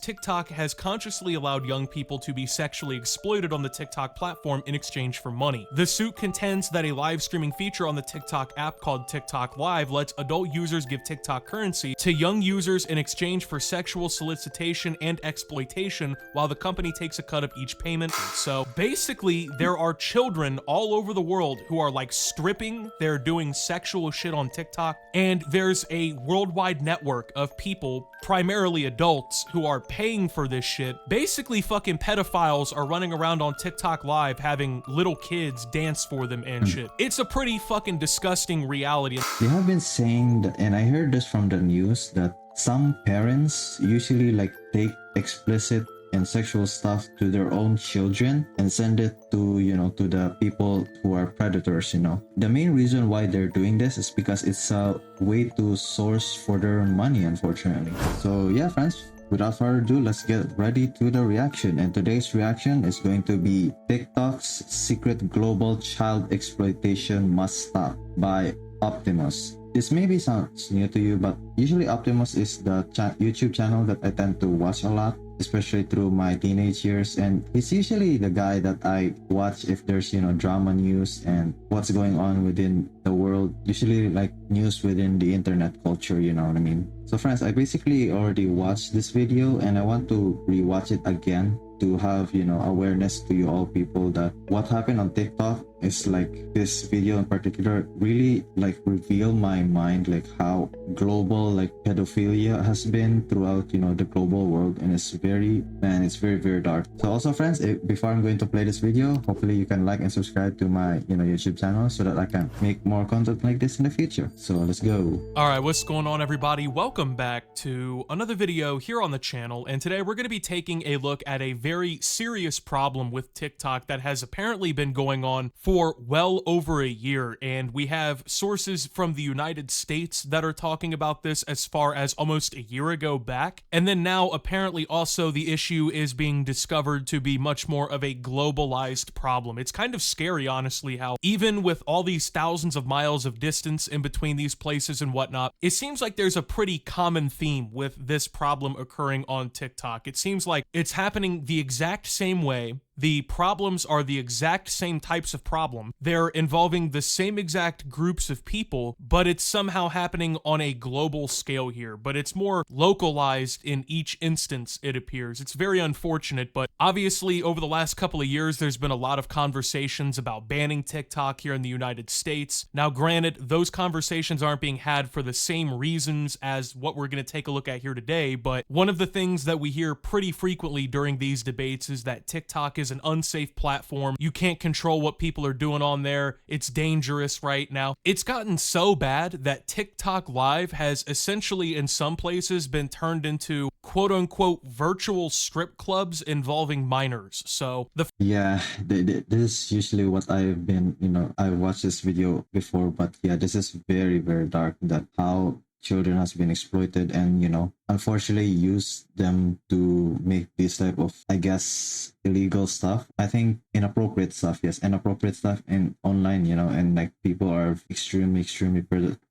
TikTok has consciously allowed young people to be sexually exploited on the TikTok platform in exchange for money. The suit contends that a live streaming feature on the TikTok app called TikTok Live lets adult users give TikTok currency to young users in exchange for sexual solicitation and exploitation, while the company takes a cut of each payment. So basically, there are children all over the world who are like stripping, they're doing sexual shit on TikTok, and there's a worldwide network of people, primarily adults, who are paying for this shit. Basically, fucking pedophiles are running around on TikTok Live having little kids dance for them and shit. It's a pretty fucking disgusting reality. They have been saying that, and I heard this from the news, that some parents usually like take explicit and sexual stuff to their own children and send it to, to the people who are predators, The main reason why they're doing this is because it's a way to source for their money, unfortunately. So yeah, friends, without further ado, let's get ready to the reaction. And today's reaction is going to be TikTok's Secret Global Child Exploitation Must Stop by Optimus. This maybe sounds new to you, but usually Optimus is the YouTube channel that I tend to watch a lot, especially through my teenage years, and he's usually the guy that I watch if there's drama news and what's going on within the world, usually like news within the internet culture, you know what I mean. So friends, I basically already watched this video and I want to rewatch it again to have awareness to you all people that what happened on TikTok is like, this video in particular really like reveal my mind, like how global like pedophilia has been throughout the global world, and it's very very dark. So also friends, before I'm going to play this video, hopefully you can like and subscribe to my YouTube channel so that I can make more content like this in the future. So let's go. All right, what's going on, everybody? Welcome back to another video here on the channel, and today we're going to be taking a look at a very serious problem with TikTok that has apparently been going on for well over a year, and we have sources from the United States that are talking about this as far as almost a year ago back, and then now apparently also the issue is being discovered to be much more of a globalized problem. It's kind of scary, honestly, how even with all these thousands of miles of distance in between these places and whatnot, it seems like there's a pretty common theme with this problem occurring on TikTok. It seems like it's happening the exact same way. The problems are the exact same types of problem. They're involving the same exact groups of people, but it's somehow happening on a global scale here. But it's more localized in each instance, it appears. It's very unfortunate, but obviously over the last couple of years, there's been a lot of conversations about banning TikTok here in the United States. Now, granted, those conversations aren't being had for the same reasons as what we're going to take a look at here today, but one of the things that we hear pretty frequently during these debates is that TikTok is an unsafe platform. You can't control what people are doing on there. It's dangerous right now. It's gotten so bad that TikTok Live has essentially in some places been turned into quote unquote virtual strip clubs involving minors. So yeah, this is usually what I've been, I watched this video before, but yeah, this is very dark, that how children has been exploited and unfortunately use them to make this type of, I guess, illegal stuff. I think inappropriate stuff, yes, inappropriate stuff in online, and like people are extremely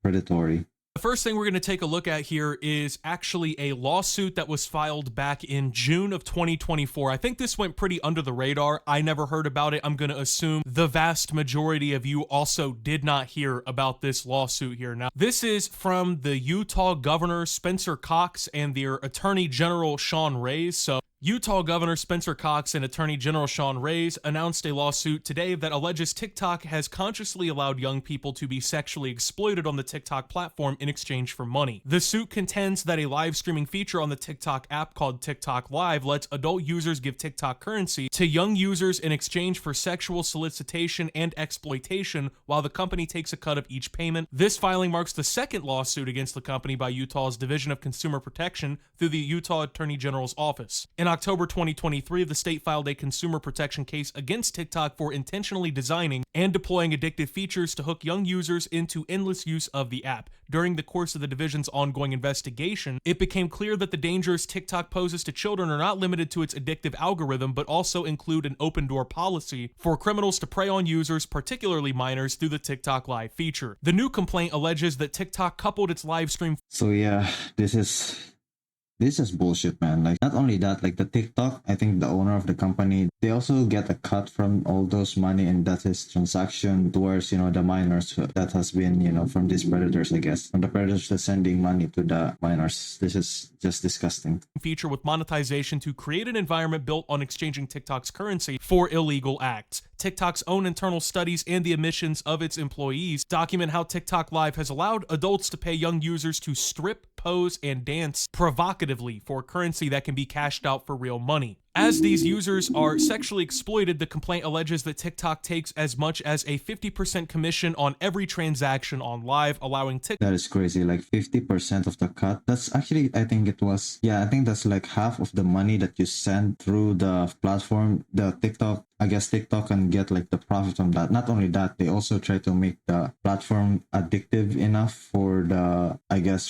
predatory. The first thing we're going to take a look at here is actually a lawsuit that was filed back in June of 2024. I think this went pretty under the radar. I never heard about it. I'm going to assume the vast majority of you also did not hear about this lawsuit here. Now, this is from the Utah Governor Spencer Cox and their Attorney General Sean Reyes. So Utah Governor Spencer Cox and Attorney General Sean Reyes announced a lawsuit today that alleges TikTok has consciously allowed young people to be sexually exploited on the TikTok platform in exchange for money. The suit contends that a live streaming feature on the TikTok app called TikTok Live lets adult users give TikTok currency to young users in exchange for sexual solicitation and exploitation, while the company takes a cut of each payment. This filing marks the second lawsuit against the company by Utah's Division of Consumer Protection through the Utah Attorney General's office. In October 2023, the state filed a consumer protection case against TikTok for intentionally designing and deploying addictive features to hook young users into endless use of the app. During the course of the division's ongoing investigation, it became clear that the dangers TikTok poses to children are not limited to its addictive algorithm, but also include an open door policy for criminals to prey on users, particularly minors, through the TikTok Live feature. The new complaint alleges that TikTok coupled its live stream. So yeah, this is this is bullshit, man. Like, not only that, like the TikTok, I think the owner of the company, they also get a cut from all those money, and that is transaction towards, the minors that has been, from these predators, I guess. From the predators that's sending money to the minors. This is just disgusting. Feature with monetization to create an environment built on exchanging TikTok's currency for illegal acts. TikTok's own internal studies and the admissions of its employees document how TikTok Live has allowed adults to pay young users to strip, pose, and dance provocatively for currency that can be cashed out for real money. As these users are sexually exploited, the complaint alleges that TikTok takes as much as a 50% commission on every transaction on Live, allowing TikTok... That is crazy, like 50% of the cut. That's actually, I think it was, I think that's like half of the money that you send through the platform, the TikTok. I guess TikTok can get like the profit from that. Not only that, they also try to make the platform addictive enough for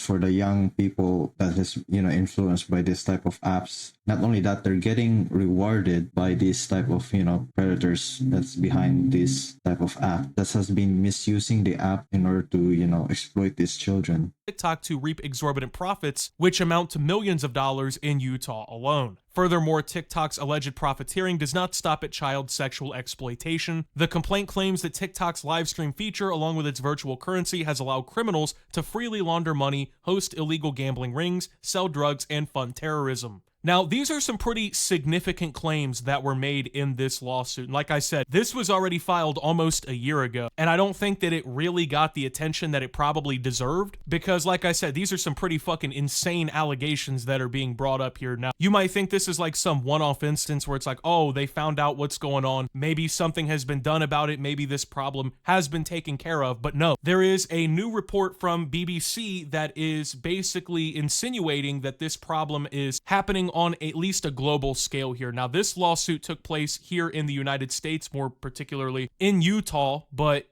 for the young people that is, influenced by this type of apps. Not only that, they're getting rewarded by this type of, predators that's behind this type of app that has been misusing the app in order to, exploit these children. TikTok to reap exorbitant profits, which amount to millions of dollars in Utah alone. Furthermore, TikTok's alleged profiteering does not stop at child sexual exploitation. The complaint claims that TikTok's live stream feature, along with its virtual currency, has allowed criminals to freely launder money, host illegal gambling rings, sell drugs, and fund terrorism. Now, these are some pretty significant claims that were made in this lawsuit. And like I said, this was already filed almost a year ago, and I don't think that it really got the attention that it probably deserved, because like I said, these are some pretty fucking insane allegations that are being brought up here. Now, you might think this is like some one-off instance where it's like, oh, they found out what's going on, maybe something has been done about it, maybe this problem has been taken care of, but no. There is a new report from BBC that is basically insinuating that this problem is happening on at least a global scale here. Now, this lawsuit took place here in the United States, more particularly in Utah, but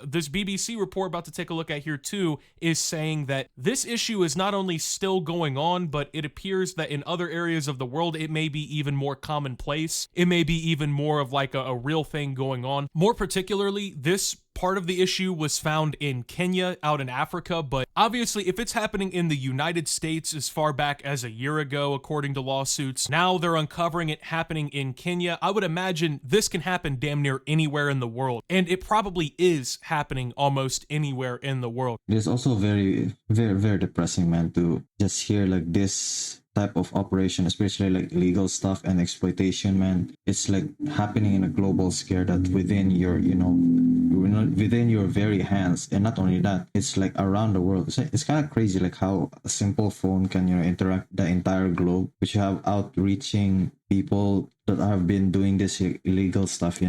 this BBC report about to take a look at here too is saying that this issue is not only still going on, but it appears that in other areas of the world, it may be even more commonplace. It may be even more of like a real thing going on. More particularly, this part of the issue was found in Kenya, out in Africa, but obviously if it's happening in the United States as far back as a year ago, according to lawsuits, now they're uncovering it happening in Kenya, I would imagine this can happen damn near anywhere in the world, and it probably is happening almost anywhere in the world. It is also very, very, very depressing, man, to just hear like this type of operation, especially like legal stuff and exploitation, man. It's like happening in a global scale that within your, within your very hands. And not only that, it's like around the world. It's kind of crazy, like how a simple phone can, interact the entire globe, which you have outreaching people that have been doing this illegal stuff.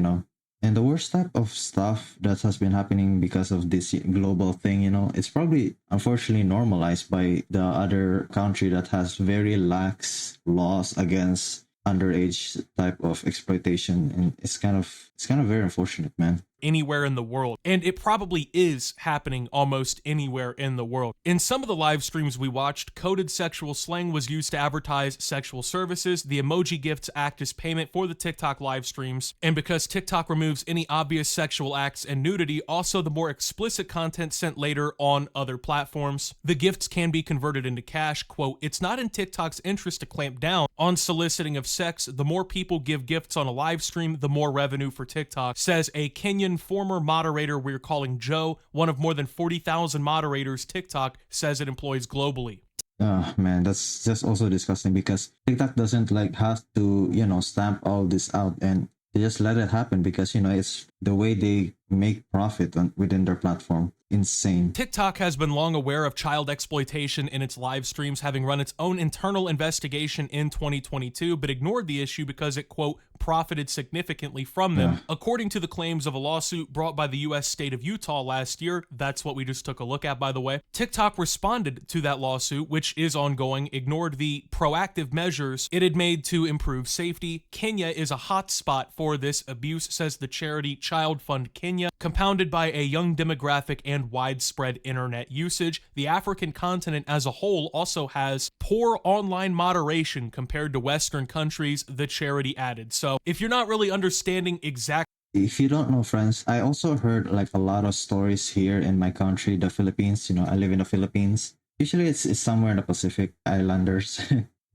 And the worst type of stuff that has been happening because of this global thing, it's probably unfortunately normalized by the other country that has very lax laws against underage type of exploitation. And it's kind of very unfortunate, man. Anywhere in the world, and it probably is happening almost anywhere in the world. In some of the live streams we watched, coded sexual slang was used to advertise sexual services. The emoji gifts act as payment for the TikTok live streams, and because TikTok removes any obvious sexual acts and nudity, also the more explicit content sent later on other platforms, the gifts can be converted into cash. Quote, "It's not in TikTok's interest to clamp down on soliciting of sex. The more people give gifts on a live stream, the more revenue for TikTok," says a Kenyan former moderator we're calling Joe, one of more than 40,000 moderators TikTok says it employs globally. Oh man, that's just also disgusting because TikTok doesn't like have to, stamp all this out, and they just let it happen because, it's the way they make profit within their platform. Insane. TikTok has been long aware of child exploitation in its live streams, having run its own internal investigation in 2022, but ignored the issue because it, quote, profited significantly from them. Yeah. According to the claims of a lawsuit brought by the US state of Utah last year, that's what we just took a look at, by the way, TikTok responded to that lawsuit, which is ongoing, ignored the proactive measures it had made to improve safety. Kenya is a hotspot for this abuse, says the charity Child Fund Kenya, compounded by a young demographic and widespread internet usage. The African continent as a whole also has poor online moderation compared to Western countries, the charity added. So if you're not really understanding exactly... If you don't know, friends, I also heard like a lot of stories here in my country, the Philippines. I live in the Philippines. Usually it's somewhere in the Pacific Islanders.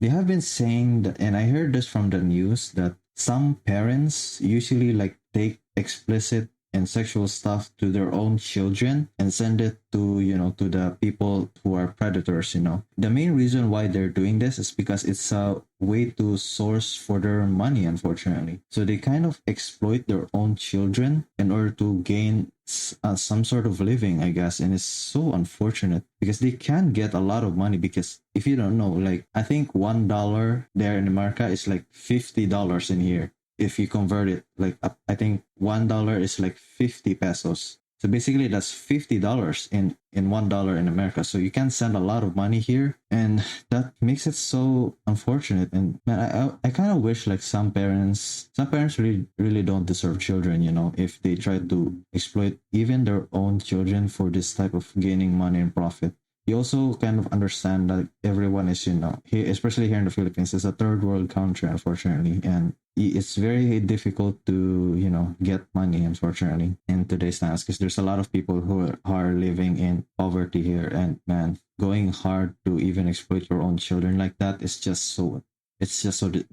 They have been saying that, and I heard this from the news, that some parents usually like take explicit and sexual stuff to their own children and send it to, to the people who are predators. The main reason why they're doing this is because it's a way to source for their money, unfortunately. So they kind of exploit their own children in order to gain some sort of living, I guess. And it's so unfortunate because they can get a lot of money. Because if you don't know, like, I think $1 there in America is like $50 in here. If you convert it, like, I think $1 is like 50 pesos. So basically that's $50 in $1 in America. So you can send a lot of money here, and that makes it so unfortunate. And man, I kind of wish like some parents really don't deserve children, if they try to exploit even their own children for this type of gaining money and profit. You also kind of understand that everyone is, here, especially here in the Philippines, is a third world country, unfortunately. And it's very difficult to, get money, unfortunately, in today's times, because there's a lot of people who are living in poverty here. And man, going hard to even exploit your own children like that is just so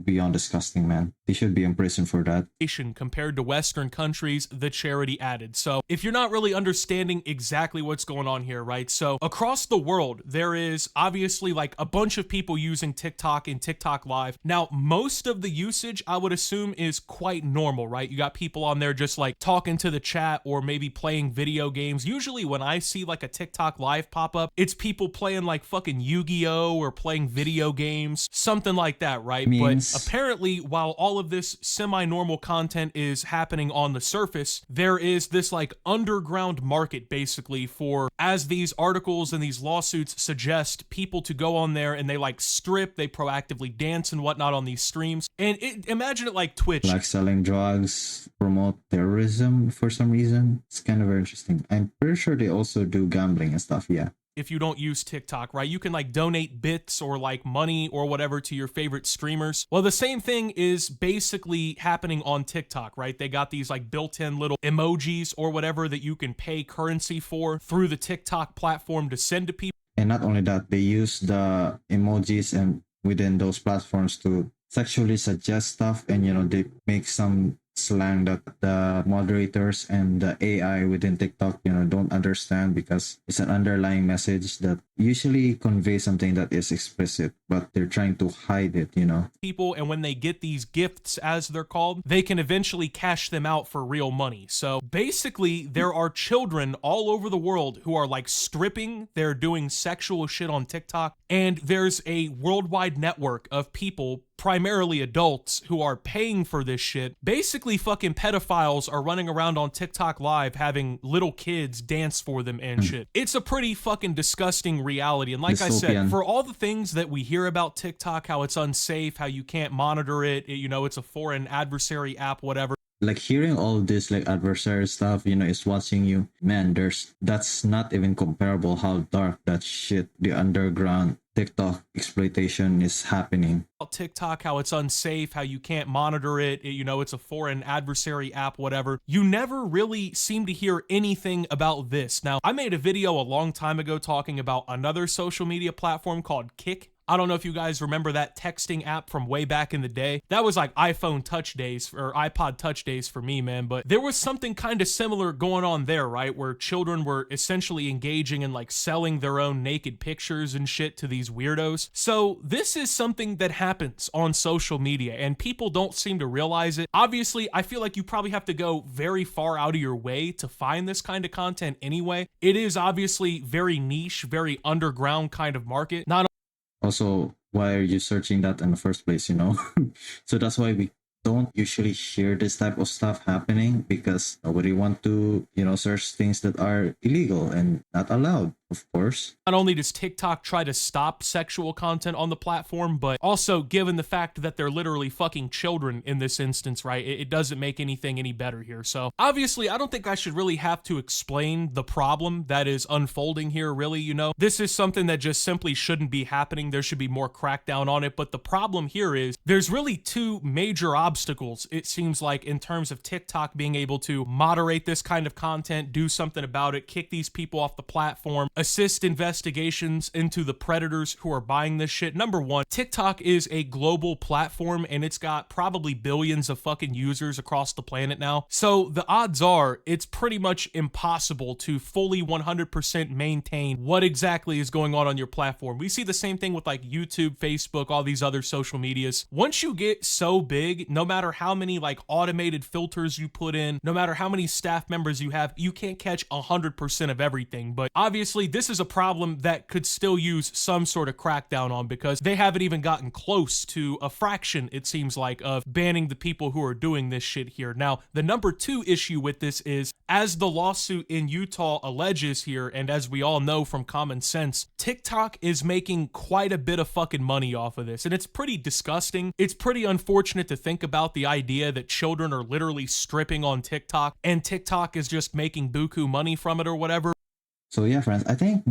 beyond disgusting, man. They should be in prison for that. Compared to Western countries, the charity added. So if you're not really understanding exactly what's going on here, right? So across the world, there is obviously like a bunch of people using TikTok and TikTok Live. Now, most of the usage, I would assume, is quite normal, right? You got people on there just like talking to the chat or maybe playing video games. Usually when I see like a TikTok Live pop up, it's people playing like fucking Yu-Gi-Oh or playing video games, something like that, right? Memes. But apparently, while all of this semi-normal content is happening on the surface, there is this like underground market basically for, as these articles and these lawsuits suggest, people to go on there and they like strip, they proactively dance and whatnot on these streams. And imagine it like Twitch. Like selling drugs, promote terrorism for some reason. It's kind of very interesting. I'm pretty sure they also do gambling and stuff, yeah. If you don't use TikTok, right? You can like donate bits or like money or whatever to your favorite streamers. Well, the same thing is basically happening on TikTok, right? They got these like built-in little emojis or whatever that you can pay currency for through the TikTok platform to send to people. And not only that, they use the emojis and within those platforms to sexually suggest stuff, and they make some slang that the moderators and the AI within TikTok, don't understand, because it's an underlying message that usually conveys something that is explicit, but they're trying to hide it, People, and when they get these gifts, as they're called, they can eventually cash them out for real money. So basically, there are children all over the world who are like stripping, they're doing sexual shit on TikTok, and there's a worldwide network of people, primarily adults, who are paying for this shit. Basically, fucking pedophiles are running around on TikTok Live having little kids dance for them and shit. It's a pretty fucking disgusting reality. And like I said, for all the things that we hear about TikTok, how it's unsafe, how you can't monitor it, it's a foreign adversary app, whatever. Like hearing all this like adversary stuff, is watching you, man, that's not even comparable how dark that shit, the underground TikTok exploitation is happening. TikTok, how it's unsafe, how you can't monitor it, it's a foreign adversary app, whatever. You never really seem to hear anything about this. Now, I made a video a long time ago talking about another social media platform called Kick. I don't know if you guys remember that texting app from way back in the day. That was like iPhone touch days or iPod touch days for me, man. But there was something kind of similar going on there, right? Where children were essentially engaging in like selling their own naked pictures and shit to these weirdos. So this is something that happens on social media and people don't seem to realize it. Obviously, I feel like you probably have to go very far out of your way to find this kind of content anyway. It is obviously very niche, very underground kind of market. Also, why are you searching that in the first place, So that's why we don't usually hear this type of stuff happening, because nobody want to, search things that are illegal and not allowed, of course. Not only does TikTok try to stop sexual content on the platform, but also given the fact that they're literally fucking children in this instance, right? It doesn't make anything any better here. So obviously, I don't think I should really have to explain the problem that is unfolding here, really, This is something that just simply shouldn't be happening. There should be more crackdown on it. But the problem here is there's really two major obstacles obstacles, it seems like, in terms of TikTok being able to moderate this kind of content, do something about it, kick these people off the platform, assist investigations into the predators who are buying this shit. Number one, TikTok is a global platform and it's got probably billions of fucking users across the planet now. So the odds are it's pretty much impossible to fully 100% maintain what exactly is going on your platform. We see the same thing with like YouTube, Facebook, all these other social medias. Once you get so big, no matter how many like automated filters you put in, no matter how many staff members you have, you can't catch 100% of everything. But obviously this is a problem that could still use some sort of crackdown on, because they haven't even gotten close to a fraction, it seems like, of banning the people who are doing this shit here. Now, the number two issue with this is, as the lawsuit in Utah alleges here, and as we all know from common sense, TikTok is making quite a bit of fucking money off of this, and it's pretty disgusting. It's pretty unfortunate to think about the idea that children are literally stripping on TikTok, and TikTok is just making buku money from it or whatever. So yeah, friends, I think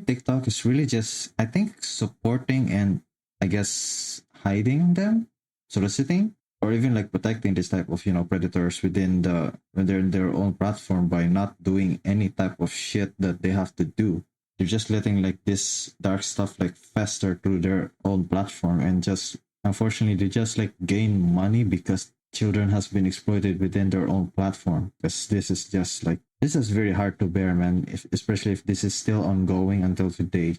TikTok is really just, I think, supporting and I guess hiding them, soliciting, or even like protecting this type of, predators within their own platform by not doing any type of shit that they have to do. They're just letting like this dark stuff like fester through their own platform, and just unfortunately they just like gain money because children has been exploited within their own platform. Because this is just like, this is very hard to bear, man, especially if this is still ongoing until today.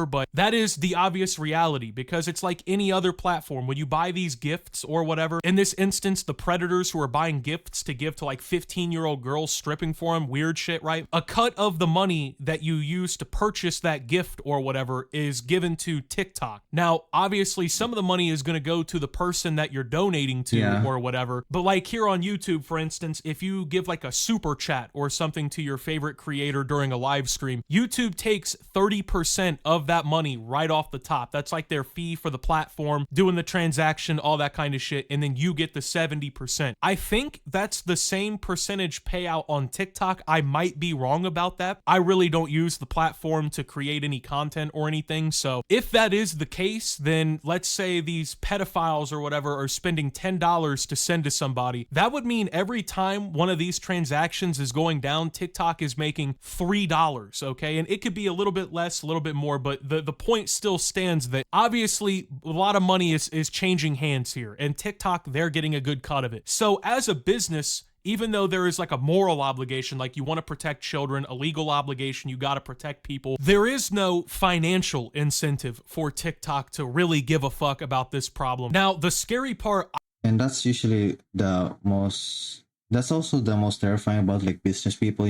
But that is the obvious reality, because it's like any other platform. When you buy these gifts or whatever, in this instance, the predators who are buying gifts to give to like 15-year-old girls stripping for them, weird shit, right? A cut of the money that you use to purchase that gift or whatever is given to TikTok. Now, obviously, some of the money is going to go to the person that you're donating to or whatever. But like here on YouTube, for instance, if you give like a super chat or something to your favorite creator during a live stream, YouTube takes 30% of that money right off the top. That's like their fee for the platform, doing the transaction, all that kind of shit, and then you get the 70%. I think that's the same percentage payout on TikTok. I might be wrong about that. I really don't use the platform to create any content or anything, so if that is the case, then let's say these pedophiles or whatever are spending $10 to send to somebody. That would mean every time one of these transactions is going down, TikTok is making $3, okay? And it could be a little bit less, a little bit more, but the point still stands that obviously a lot of money is changing hands here, and TikTok, they're getting a good cut of it. So as a business, even though there is like a moral obligation, like you want to protect children, a legal obligation, you got to protect people, there is no financial incentive for TikTok to really give a fuck about this problem. Now, the scary part, and that's usually that's also the most terrifying about like business people,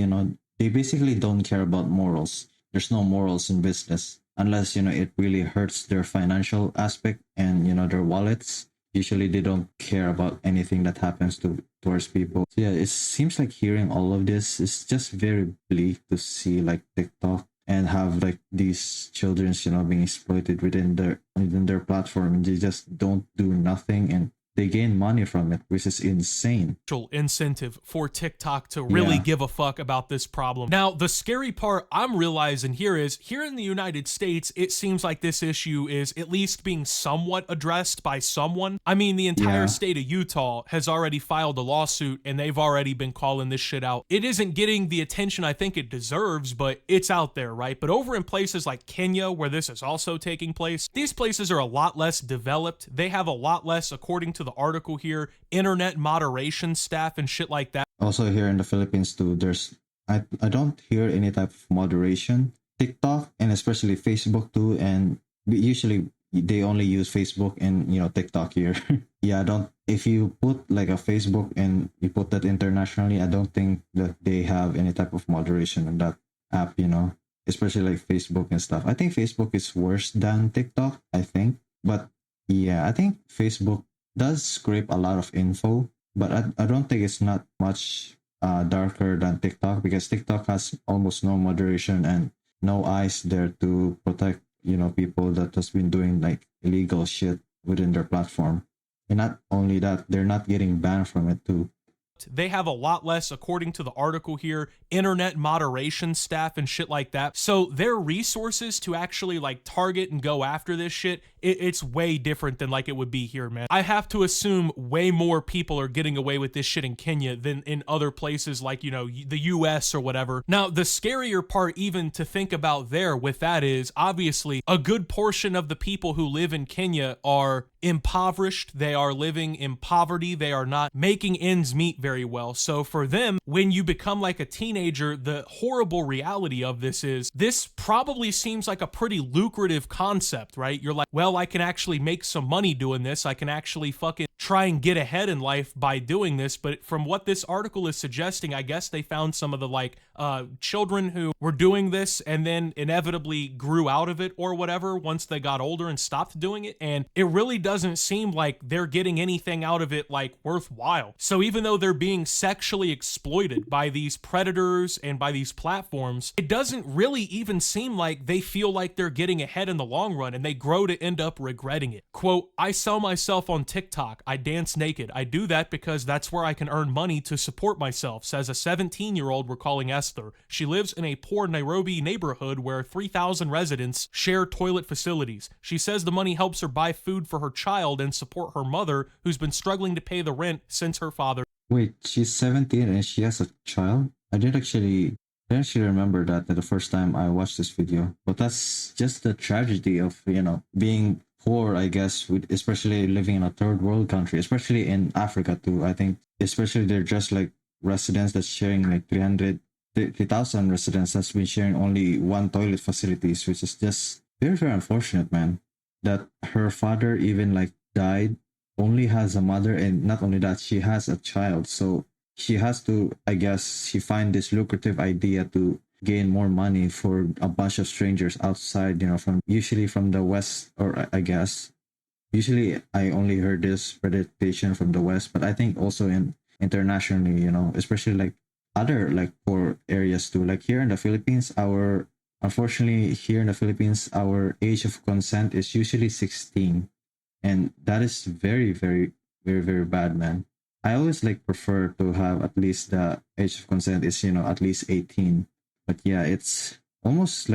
they basically don't care about morals. There's no morals in business unless, it really hurts their financial aspect and, their wallets. Usually they don't care about anything that happens towards people. So yeah, it seems like hearing all of this is just very bleak to see like TikTok and have like these children, being exploited within their platform, and they just don't do nothing and they gain money from it, which is insane. Incentive for TikTok to really give a fuck about this problem. Now, the scary part I'm realizing here is, here in the United States, it seems like this issue is at least being somewhat addressed by someone. I mean, the entire state of Utah has already filed a lawsuit, and they've already been calling this shit out. It isn't getting the attention I think it deserves, but it's out there, right? But over in places like Kenya, where this is also taking place, these places are a lot less developed. They have a lot less, according to the article here, internet moderation staff and shit like that. Also here in the Philippines too, I don't hear any type of moderation. TikTok and especially Facebook too, and usually they only use Facebook and TikTok here. If you put like a Facebook and you put that internationally, I don't think that they have any type of moderation on that app, especially like Facebook and stuff. I think Facebook is worse than TikTok, I think. But yeah, I think Facebook does scrape a lot of info, but I don't think it's not much darker than TikTok, because TikTok has almost no moderation and no eyes there to protect people that has been doing like illegal shit within their platform. And not only that, they're not getting banned from it too. They have a lot less, according to the article here, internet moderation staff and shit like that. So their resources to actually like target and go after this shit it's way different than like it would be here, man. I have to assume way more people are getting away with this shit in Kenya than in other places like, you know, the US or whatever. Now, the scarier part even to think about there with that is obviously a good portion of the people who live in Kenya are impoverished. They are living in poverty. They are not making ends meet very well. So for them, when you become like a teenager, the horrible reality of this is this probably seems like a pretty lucrative concept, right? You're like, well, I can actually make some money doing this. I can actually fucking try and get ahead in life by doing this. But from what this article is suggesting, I guess they found some of the like children who were doing this and then inevitably grew out of it or whatever once they got older and stopped doing it. And it really doesn't seem like they're getting anything out of it like worthwhile. So even though they're being sexually exploited by these predators and by these platforms, it doesn't really even seem like they feel like they're getting ahead in the long run, and they grow to end up regretting it. Quote, I sell myself on TikTok. I dance naked. I do that because that's where I can earn money to support myself, says a 17-year-old we're calling Esther. She lives in a poor Nairobi neighborhood where 3,000 residents share toilet facilities. She says the money helps her buy food for her child and support her mother, who's been struggling to pay the rent since her father. Wait, she's 17 and she has a child? I didn't actually remember that the first time I watched this video. But that's just the tragedy of, being poor, I guess, with especially living in a third world country, especially in Africa too. I think especially they're just like residents that's sharing like 3,000 residents that's been sharing only one toilet facilities, which is just very, very unfortunate, man. That her father even like died, only has a mother, and not only that, she has a child. So she has to, I guess, she find this lucrative idea to gain more money for a bunch of strangers outside, from usually from the West, or I guess. Usually I only heard this predation from the West, but I think also in internationally, especially like other like poor areas too. Like here in the Philippines, unfortunately here in the Philippines, our age of consent is usually 16. And that is very, very, very, very bad, man. I always like prefer to have at least the age of consent is at least 18. But yeah, it's almost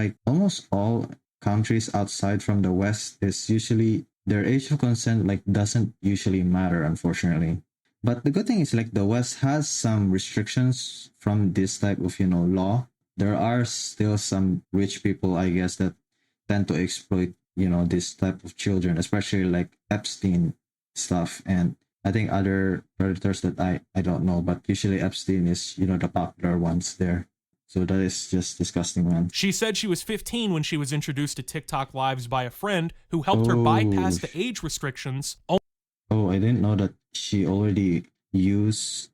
all countries outside from the West is usually their age of consent like doesn't usually matter, unfortunately. But the good thing is like the West has some restrictions from this type of law. There are still some rich people, I guess, that tend to exploit this type of children, especially like Epstein stuff, and I think other predators that I don't know, but usually Epstein is the popular ones there. So that is just disgusting, man. She said she was 15 when she was introduced to TikTok lives by a friend who helped her Oh, bypass the age restrictions. oh, I didn't know that she already used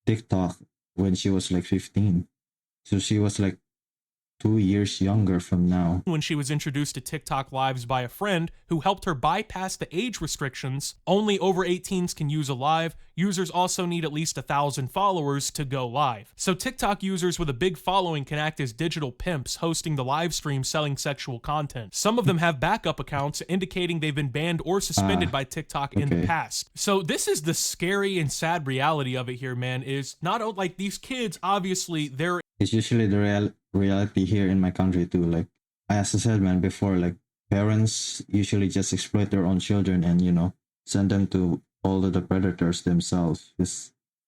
TikTok when she was like 15. So she was like 2 years younger from now. When she was introduced to TikTok lives by a friend who helped her bypass the age restrictions. Only over 18s can use a live. Users also need at least 1,000 followers to go live. So TikTok users with a big following can act as digital pimps hosting the live stream selling sexual content. Some of them have backup accounts indicating they've been banned or suspended by TikTok in the past. So this is the scary and sad reality of it here, man, is not like these kids, obviously, they're It's usually the reality here in my country too. Like as I said, man, before, like parents usually just exploit their own children and send them to all of the predators themselves.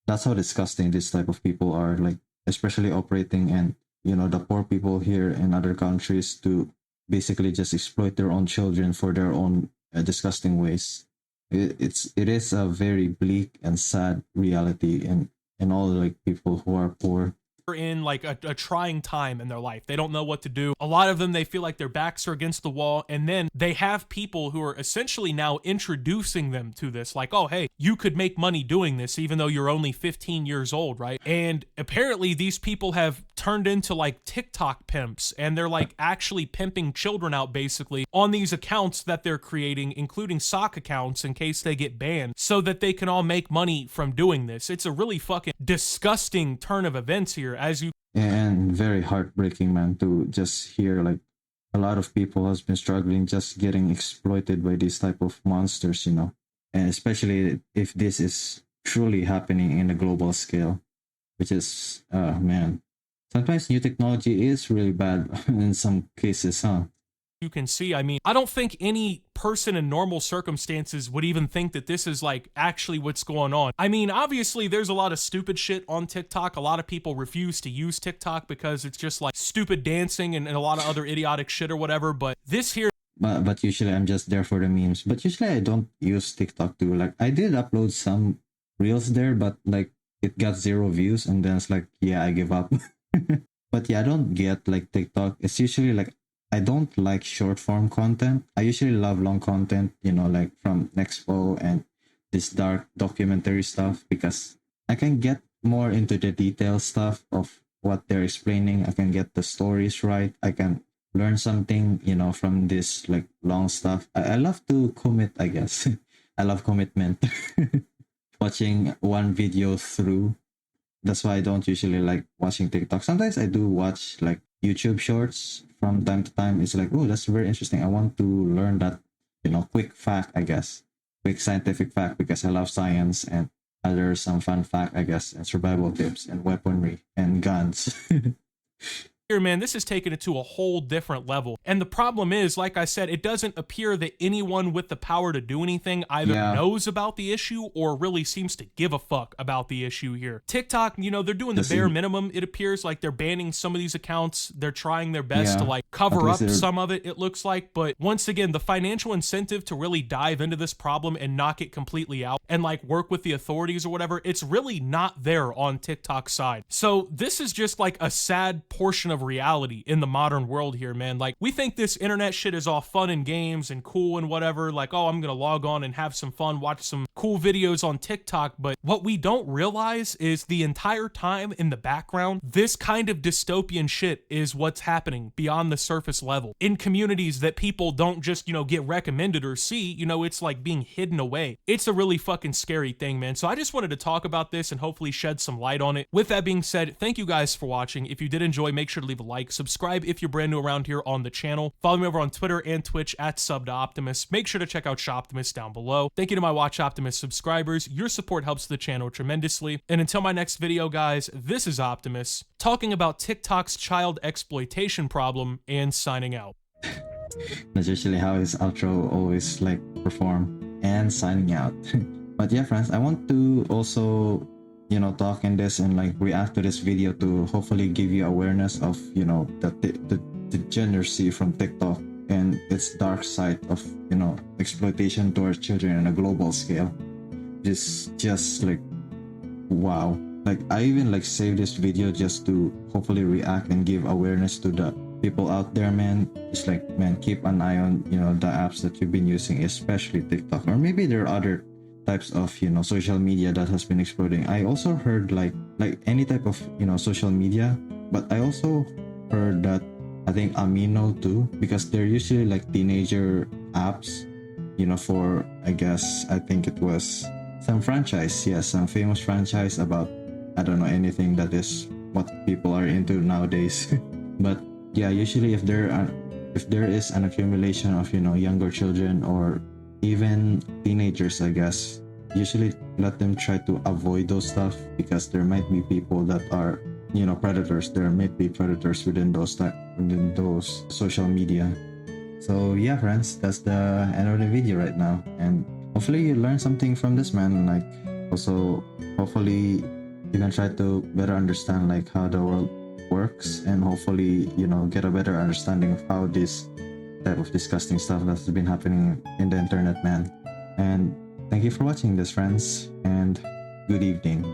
That's how disgusting this type of people are. Like especially operating and the poor people here in other countries to basically just exploit their own children for their own disgusting ways. It is a very bleak and sad reality in all like people who are poor. in like a trying time in their life. They don't know what to do. A lot of them, they feel like their backs are against the wall, and then they have people who are essentially now introducing them to this, like, oh, hey, you could make money doing this even though you're only 15 years old, right? And apparently these people have turned into like TikTok pimps, and they're like actually pimping children out basically on these accounts that they're creating, including sock accounts in case they get banned, so that they can all make money from doing this. It's a really fucking disgusting turn of events here, as you and very heartbreaking, man, to just hear like a lot of people has been struggling just getting exploited by these type of monsters, and especially if this is truly happening in a global scale, which is man, sometimes new technology is really bad in some cases, huh? you can see, I mean, I don't think any person in normal circumstances would even think that this is like actually what's going on. I mean, obviously there's a lot of stupid shit on TikTok. A lot of people refuse to use TikTok because it's just like stupid dancing and a lot of other idiotic shit or whatever. But this here, But usually I'm just there for the memes. But usually I don't use TikTok too. Like I did upload some reels there, but like it got 0 views, and then it's like, yeah, I give up. But yeah, I don't get like TikTok. It's usually like I don't like short form content. I usually love long content, you know, like from Nexpo and this dark documentary stuff, because I can get more into the detail stuff of what they're explaining. I can get the stories right. I can learn something, you know, from this like long stuff. I love to commit, I guess. I love commitment. Watching one video through. That's why I don't usually like watching TikTok. Sometimes I do watch like YouTube shorts from time to time. It's like, oh, that's very interesting. I want to learn that, you know, quick fact, I guess. Quick scientific fact, because I love science, and there's some fun fact, I guess, and survival tips and weaponry and guns. here, man, this is taking it to a whole different level. And the problem is, like I said, it doesn't appear that anyone with the power to do anything either knows about the issue or really seems to give a fuck about the issue here. TikTok, you know, they're doing the bare minimum. It appears like they're banning some of these accounts. They're trying their best to like cover up some of it, it looks like. But once again, the financial incentive to really dive into this problem and knock it completely out and like work with the authorities or whatever, it's really not there on TikTok's side. So this is just like a sad portion of reality in the modern world here, man. Like, we think this internet shit is all fun and games and cool and whatever, like, oh, I'm gonna log on and have some fun, watch some cool videos on TikTok. But what we don't realize is the entire time in the background, this kind of dystopian shit is what's happening beyond the surface level in communities that people don't just, you know, get recommended or see. You know, it's like being hidden away. It's a really fucking scary thing, man. So I just wanted to talk about this and hopefully shed some light on it. With that being said, thank you guys for watching. If you did enjoy, make sure to leave a like, subscribe if you're brand new around here on the channel, follow me over on Twitter and Twitch at @SubToOptimus. Make sure to check out Shoptimus down below. Thank you to my Watch Optimus subscribers. Your support helps the channel tremendously. And until my next video, guys, this is Optimus talking about TikTok's child exploitation problem and signing out. That's usually how his outro always like perform, and signing out. But yeah, friends, I want to also, you know, talk in this and like react to this video to hopefully give you awareness of, you know, the degeneracy from TikTok and its dark side of, you know, exploitation towards children on a global scale. Just like, wow. Like, I even like saved this video just to hopefully react and give awareness to the people out there, man. Just like, man, keep an eye on, you know, the apps that you've been using, especially TikTok, or maybe there are other types of, you know, social media that has been exploding. I also heard like any type of, you know, social media, but I also heard that I think Amino too, because they're usually like teenager apps, you know, for, I guess, I think it was some franchise, yes, some famous franchise about, I don't know, anything that is what people are into nowadays. But yeah, usually if there is an accumulation of, you know, younger children or even teenagers, I guess, usually let them try to avoid those stuff, because there might be people that are, you know, predators. There might be predators within those social media. So yeah, friends, that's the end of the video right now, and hopefully you learned something from this, man. Like, also hopefully you can try to better understand like how the world works, and hopefully, you know, get a better understanding of how this type of disgusting stuff that's been happening in the internet, man. And thank you for watching this, friends, and good evening.